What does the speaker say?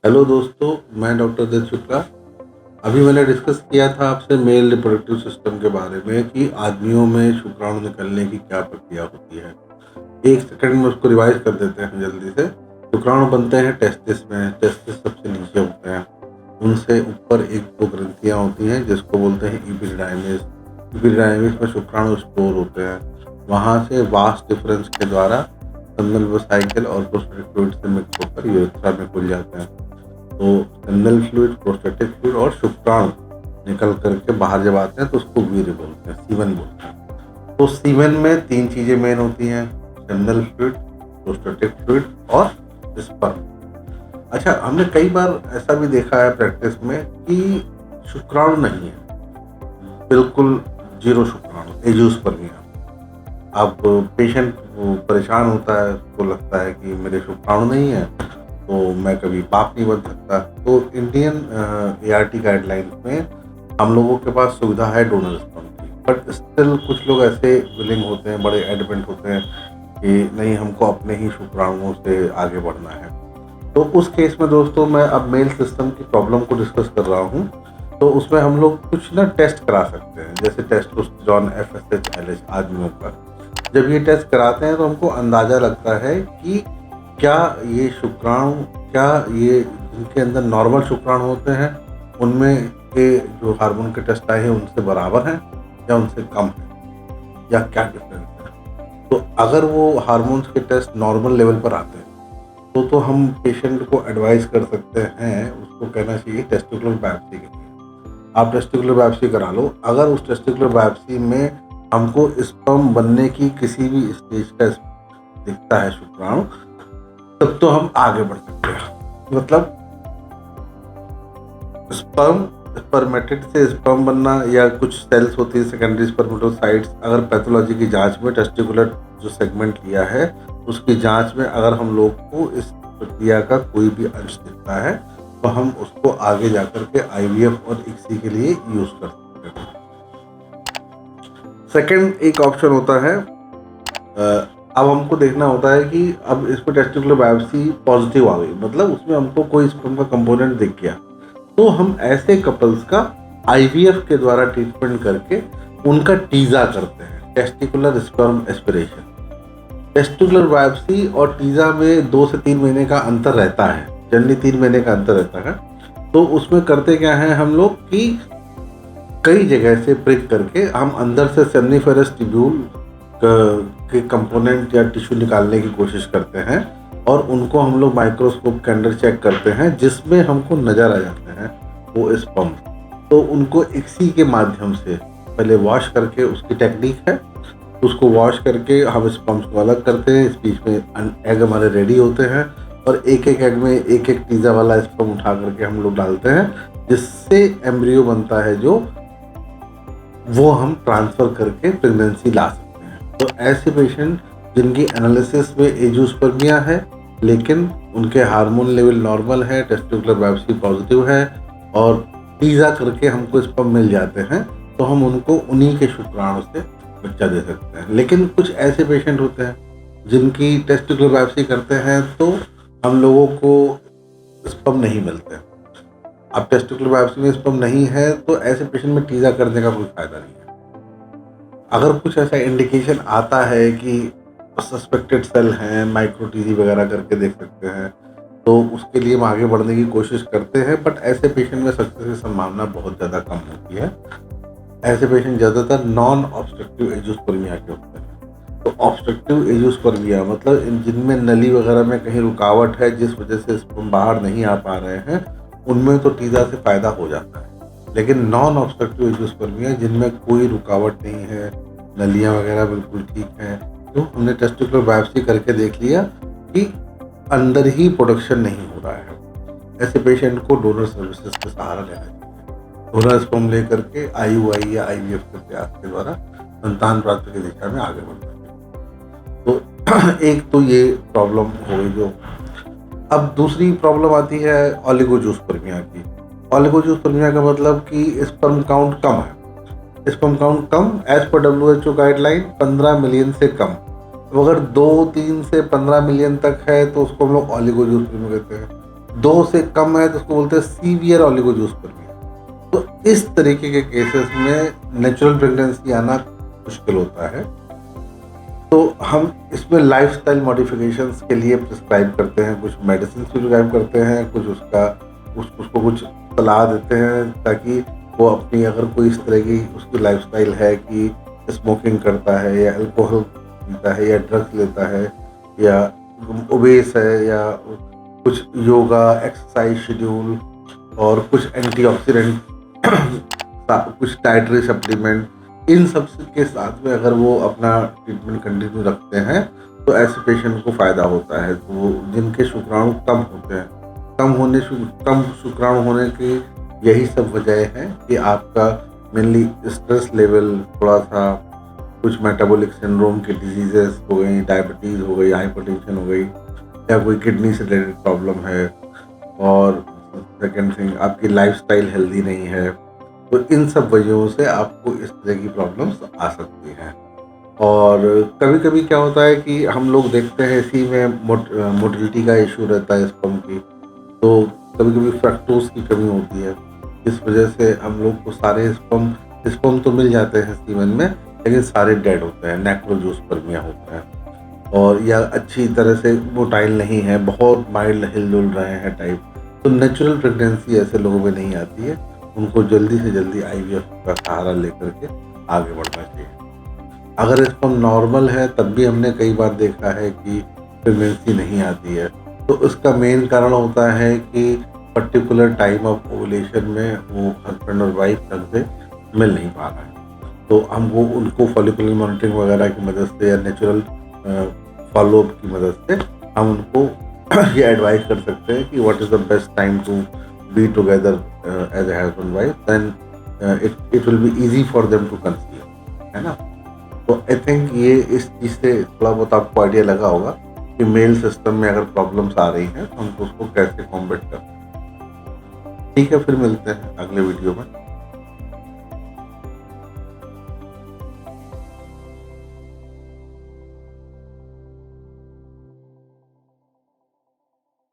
Hello दोस्तों, मैं doctor Dutt Shukla. अभी मैंने डिस्कस किया था आपसे मेल रिप्रोडक्टिव सिस्टम के बारे में कि आदमियों में शुक्राणु निकलने की क्या प्रक्रिया होती है। एक सेकंड में उसको रिवाइज कर देते हैं जल्दी से। शुक्राणु बनते हैं टेस्टिस में। टेस्टिस सबसे नीचे होते हैं। उनसे ऊपर एक दो ग्रंथियाँ होती हैं जिसको बोलते हैं इपिडिडाइमिस। इपिडिडाइमिस में शुक्राणु स्टोर होते हैं। वहाँ से वास्ट डिफरेंस के द्वारा संदर्भ साइकिल और प्रोस्टेटिक फ्लूइड से मिक्स होकर यूरेथ्रा में खुल जाते हैं। तो सेमिनल फ्लूइड, प्रोस्टेटिक फ्लूइड और शुक्राणु निकल करके बाहर जब आते हैं तो उसको वीर्य बोलते हैं, सीवन बोलते हैं। तो सीवन में तीन चीजें मेन होती हैं: सेमिनल फ्लूइड, प्रोस्टेटिक फ्लूइड और स्पर्म। अच्छा, हमने कई बार ऐसा भी देखा है प्रैक्टिस में कि शुक्राणु नहीं है, बिल्कुल जीरो शुक्राणु, एजियोस्पर्मिया। अब पेशेंट परेशान होता है, उसको लगता है कि मेरे शुक्राणु नहीं है तो मैं कभी बाप नहीं बन सकता। तो इंडियन ART गाइडलाइंस में हम लोगों के पास सुविधा है डोनर स्पर्म की, बट स्टिल कुछ लोग ऐसे विलिंग होते हैं, बड़े एडमेंट होते हैं कि नहीं, हमको अपने ही शुक्राणुओं से आगे बढ़ना है। तो उस केस में दोस्तों मैं अब मेल सिस्टम की प्रॉब्लम को डिस्कस कर रहा हूँ। तो उसमें हम लोग कुछ ना टेस्ट करा सकते हैं, जैसे टेस्टोस्टेरोन, FSH, LH आदमियों का। जब ये टेस्ट कराते हैं तो हमको अंदाज़ा लगता है कि क्या ये शुक्राणु, क्या ये जिनके अंदर नॉर्मल शुक्राणु होते हैं उनमें के जो हार्मोन के टेस्ट आए हैं उनसे बराबर हैं या उनसे कम है, या क्या डिफरेंस है। तो अगर वो हार्मोन्स के टेस्ट नॉर्मल लेवल पर आते हैं तो हम पेशेंट को एडवाइस कर सकते हैं, उसको कहना चाहिए टेस्टिकुलर बायोप्सी के लिए आप टेस्टिकुलर बायोप्सी करा लो। अगर उस टेस्टिकुलर बायोप्सी में हमको स्पर्म बनने की किसी भी स्टेज का दिखता है शुक्राणु, तब तो हम आगे बढ़ सकते हैं। मतलब स्पर्मेटिड से स्पर्म बनना, या कुछ सेल्स होती है सेकेंडरी स्पर्मेटोसाइट्स, अगर पैथोलॉजी की जांच में टेस्टिकुलर जो सेगमेंट लिया है उसकी जांच में अगर हम लोग को इस प्रक्रिया का कोई भी अंश दिखता है तो हम उसको आगे जाकर के IVF और ICSI के लिए यूज कर सकते हैं। सेकेंड एक ऑप्शन होता है, अब हमको देखना होता है कि अब इस पर टेस्टिकुलर बायोप्सी पॉजिटिव आ गई, मतलब उसमें हमको कोई स्पर्म का कंपोनेंट दिख गया, तो हम ऐसे कपल्स का IVF के द्वारा ट्रीटमेंट करके उनका टीजा करते हैं, testicular sperm aspiration. Testicular biopsy और टीजा में 2 से 3 महीने का अंतर रहता है, जनरली 3 महीने का अंतर रहता है। तो उसमें करते क्या है हम लोग कि कई जगह से प्रिक करके हम अंदर से सेमनीफेरस ट्यूब्यूल के कंपोनेंट या टिश्यू निकालने की कोशिश करते हैं और उनको हम लोग माइक्रोस्कोप के अंदर चेक करते हैं, जिसमें हमको नज़र आ जाते हैं वो स्पर्म। तो उनको ICSI के माध्यम से पहले वॉश करके, उसकी टेक्निक है, उसको वॉश करके हम स्पर्म्स को अलग करते हैं। इस बीच में एग हमारे रेडी होते हैं और एक एक एग में एक एक टीजा वाला स्पर्म उठा करके हम लोग डालते हैं, जिससे एम्ब्रियो बनता है जो वो हम ट्रांसफ़र करके प्रेगनेंसी ला सकते हैं। तो ऐसे पेशेंट जिनकी एनालिसिस में एजियोस्पर्मिया है लेकिन उनके हार्मोन लेवल नॉर्मल है, टेस्टिकुलर बायोप्सी पॉजिटिव है और टीजा करके हमको स्पर्म मिल जाते हैं, तो हम उनको उन्हीं के शुक्राणु से बच्चा दे सकते हैं। लेकिन कुछ ऐसे पेशेंट होते हैं जिनकी टेस्टिकुलर बायोप्सी करते हैं तो हम लोगों को स्पर्म नहीं मिलते। अब टेस्टिकुलर बायोप्सी में स्पर्म नहीं है तो ऐसे पेशेंट में टीजा करने का कोई फायदा नहीं है। अगर कुछ ऐसा इंडिकेशन आता है कि सस्पेक्टेड सेल हैं, माइक्रो टीजी वगैरह करके देख सकते हैं, तो उसके लिए हम आगे बढ़ने की कोशिश करते हैं, बट ऐसे पेशेंट में सक्सेस की संभावना बहुत ज़्यादा कम होती है। ऐसे पेशेंट ज़्यादातर नॉन ऑब्स्ट्रक्टिव एजियोस्पर्मिया के होते हैं। तो ऑब्स्ट्रक्टिव एजियोस्पर्मिया मतलब जिनमें नली वगैरह में कहीं रुकावट है जिस वजह से स्पर्म बाहर नहीं आ पा रहे हैं, उनमें तो टीजा से फायदा हो जाता है। लेकिन नॉन ऑब्स्ट्रक्टिव एजियोस्पर्मिया जिनमें कोई रुकावट नहीं है, नलियाँ वगैरह बिल्कुल ठीक हैं, तो हमने टेस्टिकुलर बायोप्सी करके देख लिया कि अंदर ही प्रोडक्शन नहीं हो रहा है, ऐसे पेशेंट को डोनर सर्विसेज का सहारा लेना चाहिए। डोनर स्पर्म लेकर के IUI या IVF के प्रयास के द्वारा संतान प्राप्ति की दिशा में आगे बढ़ना चाहिए। तो एक तो ये प्रॉब्लम हो गई जो। अब दूसरी प्रॉब्लम आती है ओलिगोजूस्पर्मिया की। ओलिगोजूस्पर्मिया का मतलब कि स्पर्म काउंट कम है। स्पर्म काउंट कम as per WHO guideline 15 million से कम। अगर 2, 3 से 15 मिलियन तक है तो उसको हम लोग ओलिगोजूस्पर्मिया कहते हैं। 2 से कम है तो उसको बोलते हैं सीवियर ओलिगोजूसपर्मिया। तो इस तरीके के केसेस में नेचुरल प्रेगनेंसी आना मुश्किल होता है। तो हम इसमें लाइफस्टाइल मॉडिफिकेशंस के लिए प्रिस्क्राइब करते हैं, कुछ मेडिसिन प्रिस्क्राइब करते हैं, कुछ उसको कुछ सलाह देते हैं ताकि वो अपनी, अगर कोई इस तरह की उसकी लाइफस्टाइल है कि स्मोकिंग करता है या अल्कोहल पीता है या ड्रग्स लेता है या ओबेस है या कुछ योगा एक्सरसाइज शेड्यूल और कुछ एंटीऑक्सीडेंट कुछ डाइटरी सप्लीमेंट, इन सब के साथ में अगर वो अपना ट्रीटमेंट कंटिन्यू रखते हैं तो ऐसे पेशेंट को फ़ायदा होता है। तो वो जिनके शुक्राणु कम होते हैं, कम शुक्राणु होने की यही सब वजह है कि आपका मेनली स्ट्रेस लेवल थोड़ा सा, कुछ मेटाबॉलिक सिंड्रोम की डिजीजेस हो गई, डायबिटीज़ हो गई, हाइपरटेंशन हो गई या कोई किडनी से रिलेटेड प्रॉब्लम है, और सेकेंड थिंग आपकी लाइफस्टाइल हेल्दी नहीं है। तो इन सब वजहों से आपको इस तरह की प्रॉब्लम्स आ सकती हैं। और कभी कभी क्या होता है कि हम लोग देखते हैं इसी में मोटिलिटी का इशू रहता है स्पर्म की, तो कभी कभी फ्रक्टोज की कमी होती है, इस वजह से हम लोग को सारे स्पर्म तो मिल जाते हैं सीमेन में, लेकिन सारे डेड होते हैं, नेक्रोजूसपर्मिया होता है, और या अच्छी तरह से मोटाइल नहीं है, बहुत माइल्ड हिलजुल रहे हैं टाइप। तो नेचुरल प्रेगनेंसी ऐसे लोगों में नहीं आती है, उनको जल्दी से जल्दी आईवीएफ का सहारा लेकर के आगे बढ़ना चाहिए। अगर स्पर्म नॉर्मल है तब भी हमने कई बार देखा है कि प्रेगनेंसी नहीं आती है, तो उसका मेन कारण होता है कि पर्टिकुलर टाइम ऑफ ओवुलेशन में वो हस्बैंड और वाइफ ढंग से मिल नहीं पा रहा है। तो हमको उनको फॉलिकुलर मॉनिटरिंग वगैरह की मदद से या नेचुरल फॉलोअप की मदद से हम उनको ये एडवाइस कर सकते हैं कि what is the best time to be together as a husband wife, then it will be easy for them to conceive, है ना। तो आई थिंक ये इस चीज़ से थोड़ा बहुत आपको आइडिया लगा होगा कि मेल सिस्टम में अगर प्रॉब्लम्स आ रही हैं तो हमको उसको कैसे कॉम्बैट करना है। ठीक है, फिर मिलते हैं अगले वीडियो में।